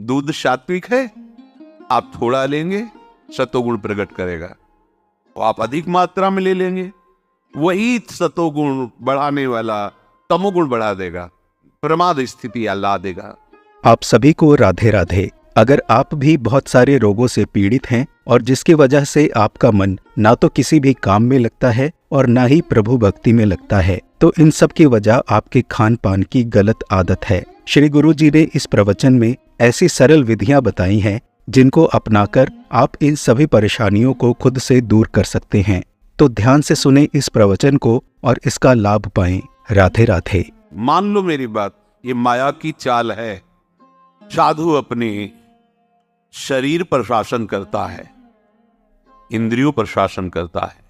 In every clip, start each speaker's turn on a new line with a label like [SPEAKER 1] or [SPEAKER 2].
[SPEAKER 1] दूध सात्विक है, आप थोड़ा लेंगे सतोगुण प्रकट करेगा, तो आप अधिक मात्रा में ले लेंगे, वही सतोगुण बढ़ाने वाला तमोगुण बढ़ा देगा, प्रमाद स्थिति ला देगा।
[SPEAKER 2] आप सभी को राधे राधे। अगर आप भी बहुत सारे रोगों से पीड़ित हैं और जिसकी वजह से आपका मन ना तो किसी भी काम में लगता है और ना ही प्रभु भक्ति में लगता है, तो इन सब की वजह आपके खान पान की गलत आदत है। श्री गुरु जी ने इस प्रवचन में ऐसी सरल विधियां बताई हैं जिनको अपनाकर आप इन सभी परेशानियों को खुद से दूर कर सकते हैं। तो ध्यान से सुने इस प्रवचन को और इसका लाभ पाएं। राधे राधे।
[SPEAKER 1] मान लो मेरी बात, ये माया की चाल है। साधु अपने शरीर पर शासन करता है, इंद्रियों पर शासन करता है।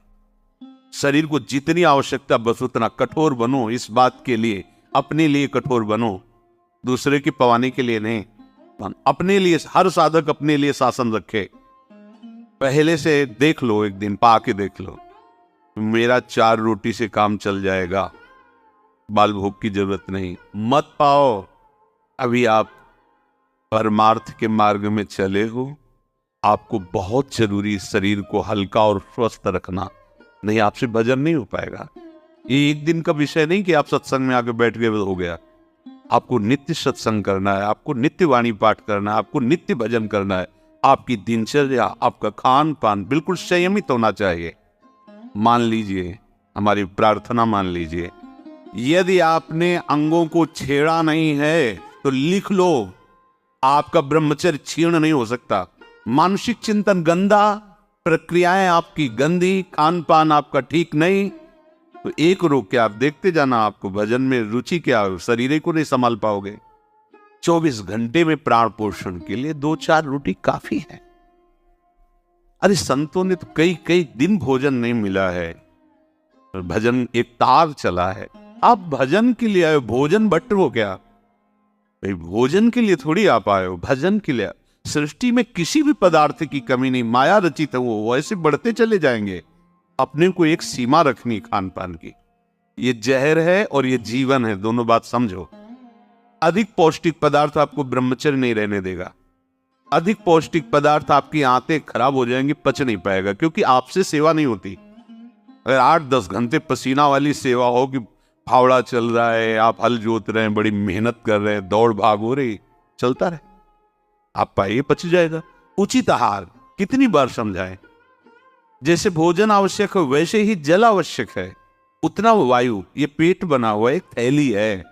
[SPEAKER 1] शरीर को जितनी आवश्यकता बस उतना कठोर बनो, इस बात के लिए अपने लिए कठोर बनो, दूसरे की पवाने के लिए नहीं। अपने लिए हर साधक अपने लिए शासन रखे। पहले से देख लो, एक दिन पा के देख लो, मेरा 4 रोटी से काम चल जाएगा, बाल भोग की जरूरत नहीं। मत पाओ, अभी आप परमार्थ के मार्ग में चले हो। आपको बहुत जरूरी शरीर को हल्का और स्वस्थ रखना, नहीं आपसे भजन नहीं हो पाएगा। ये एक दिन का विषय नहीं कि आप सत्संग में आके बैठ गए हो गया। आपको नित्य सत्संग करना है, आपको नित्य वाणी पाठ करना है, आपको नित्य भजन करना है। आपकी दिनचर्या, आपका खान पान बिल्कुल संयमित होना चाहिए। मान लीजिए, हमारी प्रार्थना मान लीजिए, यदि आपने अंगों को छेड़ा नहीं है तो लिख लो, आपका ब्रह्मचर्य क्षीण नहीं हो सकता। मानसिक चिंतन गंदा, प्रक्रियाएं आपकी गंदी, खान पान आपका ठीक नहीं, तो एक रोक के आप देखते जाना, आपको भजन में रुचि क्या, शरीर को नहीं संभाल पाओगे। 24 घंटे में प्राण पोषण के लिए 2-4 रोटी काफी है। अरे संतों ने तो कई कई दिन भोजन नहीं मिला है, भजन एक तार चला है। आप भजन के लिए आए, भोजन बट हो क्या भाई? भोजन के लिए थोड़ी आप आए हो, भजन के लिए। सृष्टि में किसी भी पदार्थ की कमी नहीं, माया रचित है, वो वैसे बढ़ते चले जाएंगे। अपने को एक सीमा रखनी खान पान की। ये जहर है और ये जीवन है, दोनों बात समझो। अधिक पौष्टिक पदार्थ आपको ब्रह्मचर्य नहीं रहने देगा। अधिक पौष्टिक पदार्थ आपकी आंतें खराब हो जाएंगी, पच नहीं पाएगा, क्योंकि आपसे सेवा नहीं होती। अगर 8-10 घंटे पसीना वाली सेवा हो कि फावड़ा चल रहा है, आप हल जोत रहे हैं, बड़ी मेहनत कर रहे हैं, दौड़ भाग हो रही, चलता रहे, आप पाइए पच जाएगा। उचित आहार कितनी बार समझाएं? जैसे भोजन आवश्यक है वैसे ही जल आवश्यक है, उतना वायु। ये पेट बना हुआ एक थैली है,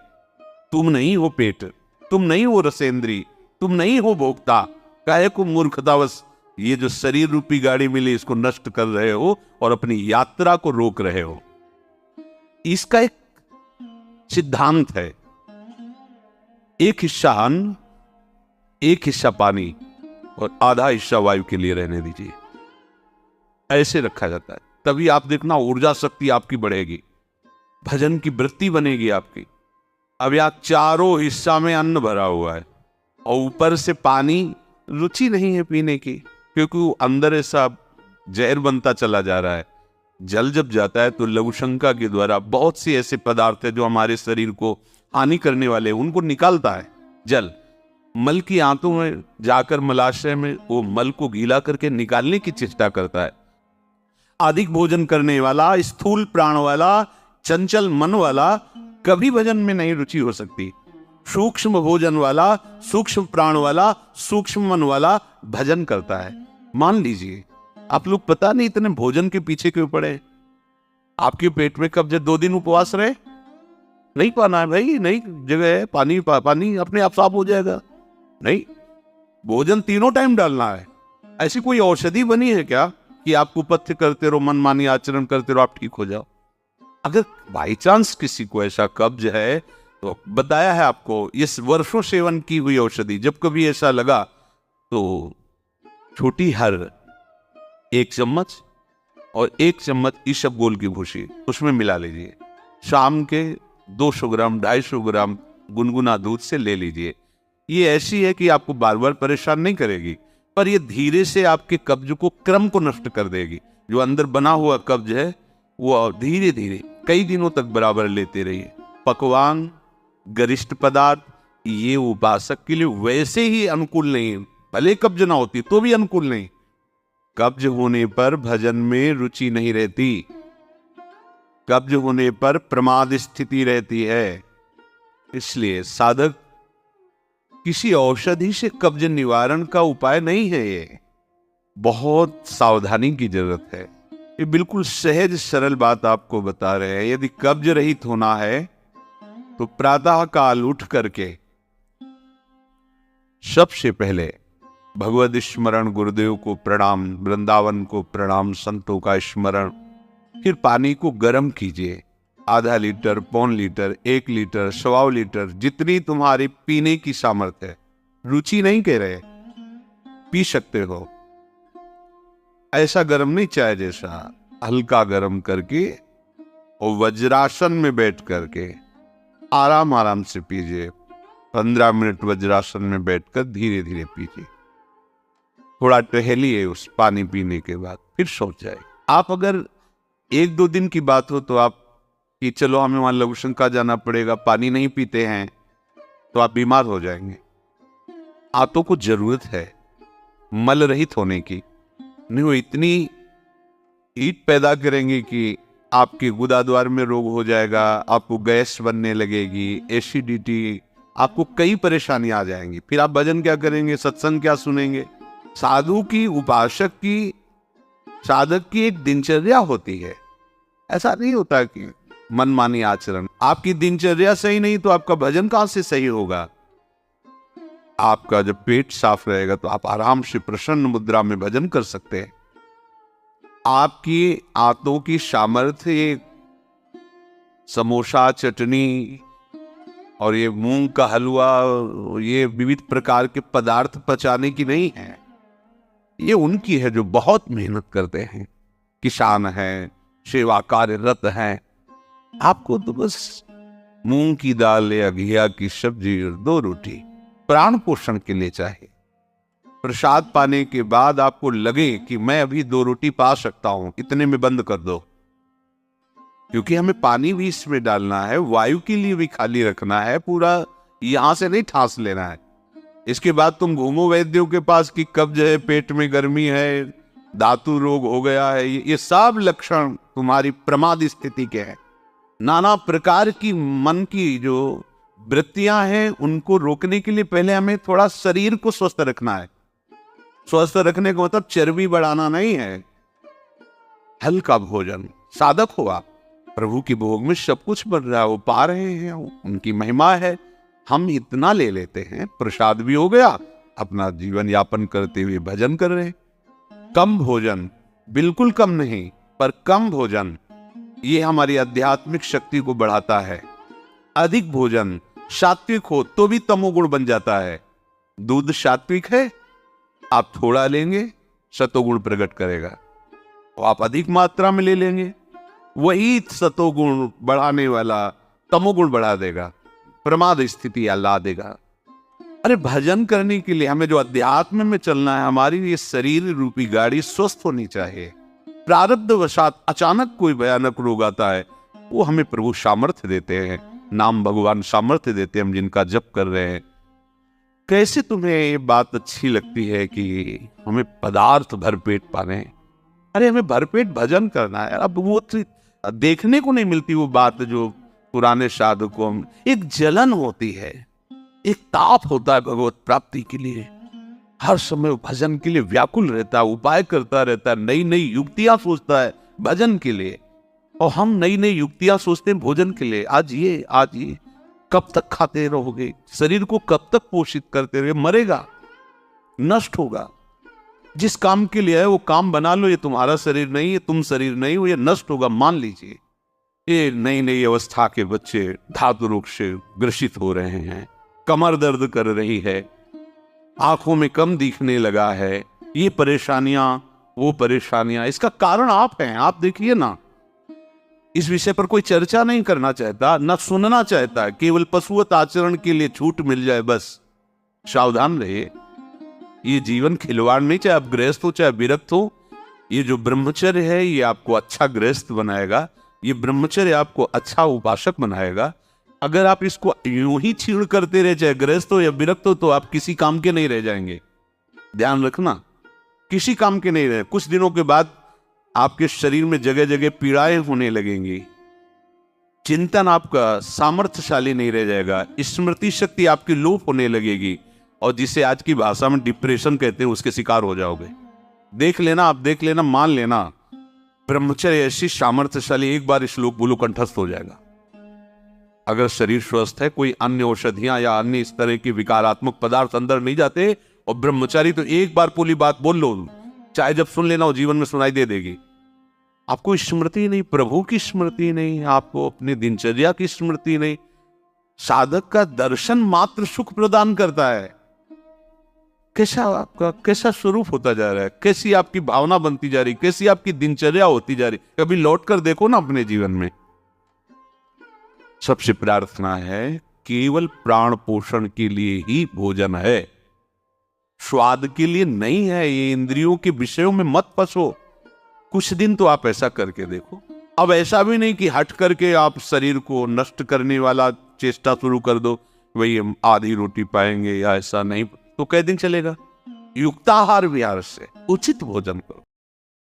[SPEAKER 1] तुम नहीं हो पेट, तुम नहीं हो रसेंद्री, तुम नहीं हो भोक्ता। काहे को मूर्खतावश ये जो शरीर रूपी गाड़ी मिली इसको नष्ट कर रहे हो और अपनी यात्रा को रोक रहे हो। इसका एक सिद्धांत है, एक हिस्सा अन्न, एक हिस्सा पानी और आधा हिस्सा वायु के लिए रहने दीजिए। ऐसे रखा जाता है, तभी आप देखना ऊर्जा शक्ति आपकी बढ़ेगी, भजन की वृत्ति बनेगी आपकी। अब यहाँ चारों हिस्सा में अन्न भरा हुआ है और ऊपर से पानी, रुचि नहीं है पीने की, क्योंकि वो अंदर ऐसा जहर बनता चला जा रहा है। जल जब जाता है तो लघुशंका के द्वारा बहुत सी ऐसे पदार्थ है जो हमारे शरीर को हानि करने वाले, उनको निकालता है जल। मल की आंतों में जाकर मलाशय में वो मल को गीला करके निकालने की चेष्टा करता है। अधिक भोजन करने वाला, स्थूल प्राण वाला, चंचल मन वाला कभी भजन में नहीं रुचि हो सकती। सूक्ष्म भोजन वाला, सूक्ष्म प्राण वाला, सूक्ष्म मन वाला भजन करता है। मान लीजिए आप लोग पता नहीं इतने भोजन के पीछे क्यों पड़े। आपके पेट में कब्ज 2 दिन उपवास रहे, नहीं पाना है भाई, नहीं जगह है, पानी पानी अपने आप साफ हो जाएगा। नहीं, भोजन 3 टाइम डालना है। ऐसी कोई औषधि बनी है क्या कि आप कुपथ्य करते रहो, मनमानी आचरण करते रहो, आप ठीक हो जाओ? अगर बाई चांस किसी को ऐसा कब्ज है तो बताया है आपको, इस वर्षों सेवन की हुई औषधि, जब कभी ऐसा लगा तो छोटी हर 1 चम्मच और 1 चम्मच ईसबगोल की भूसी उसमें मिला लीजिए। शाम के 200 ग्राम 250 ग्राम गुनगुना दूध से ले लीजिए। ये ऐसी है कि आपको बार बार परेशान नहीं करेगी, पर ये धीरे से आपके कब्ज को, क्रम को नष्ट कर देगी। जो अंदर बना हुआ कब्ज है वो धीरे धीरे कई दिनों तक बराबर लेते रहिए। पकवान, गरिष्ठ पदार्थ, ये उपासक के लिए वैसे ही अनुकूल नहीं, भले कब्ज ना होती तो भी अनुकूल नहीं। कब्ज होने पर भजन में रुचि नहीं रहती, कब्ज होने पर प्रमाद स्थिति रहती है। इसलिए साधक किसी औषधि से कब्ज निवारण का उपाय नहीं है, ये बहुत सावधानी की जरूरत है। ये बिल्कुल सहज सरल बात आपको बता रहे हैं। यदि कब्ज रहित होना है तो प्रातः काल उठ करके सबसे पहले भगवद स्मरण, गुरुदेव को प्रणाम, वृंदावन को प्रणाम, संतों का स्मरण, फिर पानी को गर्म कीजिए। आधा लीटर, पौन लीटर, 1 लीटर, 1.25 लीटर, जितनी तुम्हारी पीने की सामर्थ्य है। रुचि नहीं कह रहे, पी सकते हो। ऐसा गर्म नहीं, चाय जैसा, हल्का गर्म करके और वज्रासन में बैठ करके आराम आराम से पीजिए। 15 मिनट वज्रासन में बैठकर धीरे धीरे पीजिए। थोड़ा टहलिए उस पानी पीने के बाद, फिर सो जाए। आप अगर 1-2 दिन की बात हो तो आप कि चलो हमें वहां लघु शंका जाना पड़ेगा, पानी नहीं पीते हैं, तो आप बीमार हो जाएंगे। आंतों को जरूरत है मल रहित होने की, नहीं वो इतनी हीट पैदा करेंगे कि आपके गुदाद्वार में रोग हो जाएगा, आपको गैस बनने लगेगी, एसिडिटी, आपको कई परेशानियां आ जाएंगी। फिर आप भजन क्या करेंगे, सत्संग क्या सुनेंगे। साधु की, उपासक की, साधक की एक दिनचर्या होती है। ऐसा नहीं होता कि मनमानी आचरण। आपकी दिनचर्या सही नहीं तो आपका भजन कहां से सही होगा। आपका जब पेट साफ रहेगा तो आप आराम से प्रसन्न मुद्रा में भजन कर सकते हैं। आपकी आंतों की सामर्थ्य समोसा, चटनी और ये मूंग का हलवा, ये विविध प्रकार के पदार्थ पचाने की नहीं है। ये उनकी है जो बहुत मेहनत करते हैं, किसान हैं, सेवा कार्यरत हैं। आपको तो बस मूंग की दाल या घिया की सब्जी और 2 रोटी प्राण पोषण के लिए चाहिए। प्रसाद पाने के बाद आपको लगे कि मैं अभी 2 रोटी पा सकता हूं, इतने में बंद कर दो, क्योंकि हमें पानी भी इसमें डालना है, वायु के लिए भी खाली रखना है, पूरा यहां से नहीं ठास लेना है। इसके बाद तुम घूमो वैद्यों के पास कि कब्ज है, पेट में गर्मी है, धातु रोग हो गया है। ये सब लक्षण तुम्हारी प्रमाद स्थिति के हैं। नाना प्रकार की मन की जो वृत्तियां हैं उनको रोकने के लिए पहले हमें थोड़ा शरीर को स्वस्थ रखना है। स्वस्थ रखने का मतलब चर्बी बढ़ाना नहीं है, हल्का भोजन। साधक हो आप, प्रभु की भोग में सब कुछ बन रहा है, वो पा रहे हैं, उनकी महिमा है। हम इतना ले लेते हैं, प्रसाद भी हो गया, अपना जीवन यापन करते हुए भजन कर रहे हैं। कम भोजन, बिल्कुल कम नहीं, पर कम भोजन ये हमारी आध्यात्मिक शक्ति को बढ़ाता है। अधिक भोजन, सात्विक हो तो भी तमोगुण बन जाता है। दूध सात्विक है, आप थोड़ा लेंगे सतोगुण प्रकट करेगा, तो आप अधिक मात्रा में ले लेंगे, वही सतोगुण बढ़ाने वाला तमोगुण बढ़ा देगा, प्रमाद स्थिति ला देगा। अरे भजन करने के लिए हमें जो अध्यात्म में चलना है, हमारी ये शरीर रूपी गाड़ी स्वस्थ होनी चाहिए। प्रारब्धवशात अचानक कोई भयानक रोग आता है, वो हमें प्रभु सामर्थ्य देते हैं, नाम भगवान सामर्थ्य देते हैं, हम जिनका जप कर रहे हैं। कैसे तुम्हें ये बात अच्छी लगती है कि हमें पदार्थ भरपेट पाने? अरे हमें भरपेट भजन करना है। अब वो देखने को नहीं मिलती वो बात जो पुराने साधकों में एक जलन होती है, एक ताप होता है भगवत प्राप्ति के लिए। हर समय भजन के लिए व्याकुल रहता है, उपाय करता रहता है, नई नई युक्तियां सोचता है भजन के लिए। और हम नई नई युक्तियां सोचते हैं भोजन के लिए। आज ये कब तक खाते रहोगे? शरीर को कब तक पोषित करते रहोगे? मरेगा, नष्ट होगा। जिस काम के लिए है वो काम बना लो। ये तुम्हारा शरीर नहीं है, तुम शरीर नहीं हो, ये नष्ट होगा, मान लीजिए। ये नई नई अवस्था के बच्चे धातु रोग से ग्रसित हो रहे हैं, कमर दर्द कर रही है, आंखों में कम दिखने लगा है, ये परेशानियां वो परेशानियां। इसका कारण आप हैं। आप देखिए ना, इस विषय पर कोई चर्चा नहीं करना चाहता, न सुनना चाहता, केवल पशुवत आचरण के लिए छूट मिल जाए बस। सावधान रहिए, ये जीवन खिलवाड़ नहीं, चाहे आप गृहस्थ हो चाहे विरक्त हो। ये जो ब्रह्मचर्य है ये आपको अच्छा गृहस्थ बनाएगा, ये ब्रह्मचर्य आपको अच्छा उपासक बनाएगा, अगर आप इसको यूं ही छीण करते रहे, चाहे गृहस्थ हो या विरक्त हो, तो आप किसी काम के नहीं रह जाएंगे। ध्यान रखना, किसी काम के नहीं रहे। कुछ दिनों के बाद आपके शरीर में जगह जगह पीड़ाएं होने लगेंगी, चिंतन आपका सामर्थ्यशाली नहीं रह जाएगा, स्मृति शक्ति आपकी लोप होने लगेगी, और जिसे आज की भाषा में डिप्रेशन कहते हैं उसके शिकार हो जाओगे। देख लेना, आप देख लेना, मान लेना, ब्रह्मचर्य ऐसी सामर्थ्यशाली, एक बार श्लोक बोलो कंठस्थ हो जाएगा। अगर शरीर स्वस्थ है, कोई अन्य औषधियां या अन्य इस तरह की विकारात्मक पदार्थ अंदर नहीं जाते, और ब्रह्मचारी तो एक बार बोली बात बोल लो, चाहे जब सुन लेना हो जीवन में सुनाई दे देगी। आपको स्मृति नहीं, प्रभु की स्मृति नहीं, आपको अपनी दिनचर्या की स्मृति नहीं। साधक का दर्शन मात्र सुख प्रदान करता है। कैसा आपका कैसा स्वरूप होता जा रहा है, कैसी आपकी भावना बनती जा रही, कैसी आपकी दिनचर्या होती जा रही, कभी लौट कर देखो ना अपने जीवन में। सबसे प्रार्थना है, केवल प्राण पोषण के लिए ही भोजन है, स्वाद के लिए नहीं है। ये इंद्रियों के विषयों में मत फंसो। कुछ दिन तो आप ऐसा करके देखो। अब ऐसा भी नहीं कि हट करके आप शरीर को नष्ट करने वाला चेष्टा शुरू कर दो, वही हम आधी रोटी पाएंगे या ऐसा नहीं, तो कै दिन चलेगा। युक्ताहार विहार से उचित भोजन करो।